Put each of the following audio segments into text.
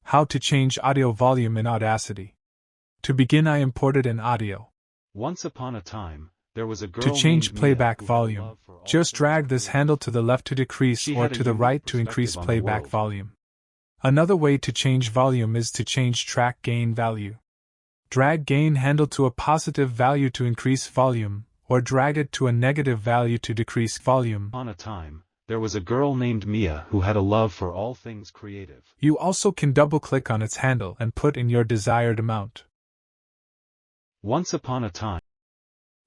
How to change audio volume in Audacity. To begin, I imported an audio. Once upon a time, there was a girl To change named playback Mia who had a volume, love for all just things drag this creative. handle to the left to decrease She or had a to the unique right to increase perspective on the playback world. volume. Another way to change volume is to change track gain value. Drag gain handle to a positive value to increase volume, or drag it to a negative value to decrease volume. On a time, there was a girl named Mia who had a love for all things creative. You also can double-click on its handle and put in your desired amount. Once upon a time.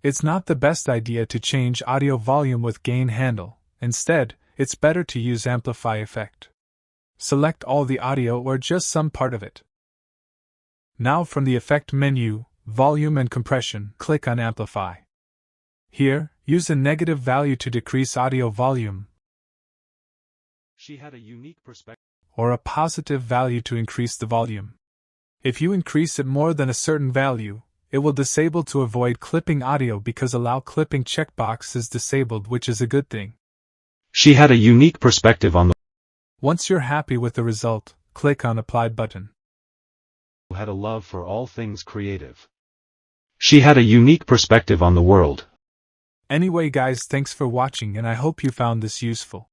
It's not the best idea to change audio volume with gain handle. Instead, it's better to use amplify effect. Select all the audio or just some part of it. Now from the effect menu, volume and compression, click on amplify. Here, use a negative value to decrease audio volume, She had a unique perspective. or a positive value to increase the volume. If you increase it more than a certain value, it will disable to avoid clipping audio because allow clipping checkbox is disabled, which is a good thing. She had a unique perspective on the Once you're happy with the result, click on Apply button. who had a love for all things creative. She had a unique perspective on the world. Anyway guys, thanks for watching and I hope you found this useful.